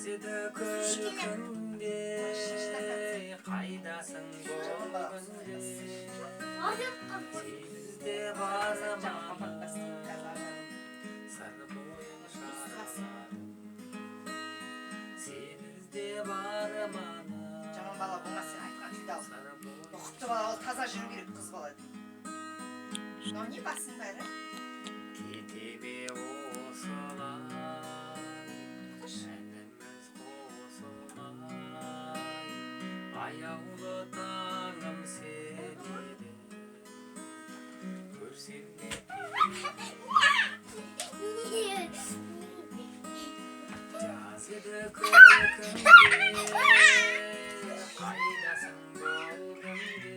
еді күлкіңде қайдасың бұл күнде теңізде бар аман сыр бойын шараларым сен іздеп арманым жаман бала болмас сен айтқан күйді ал ұқыпты бала ол таза жүру керек қыз бала мынау не басың бәрі кете бе осылай әніміз қосылмай аяулы таңым сен едің көрсем де жаз еді күлкіңде қайдасың бұл күнде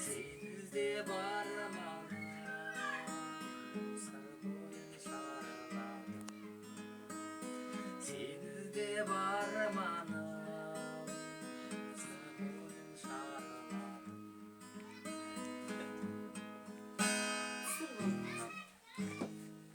сен іздеп арманым сыр бойын шарладым сен іздеп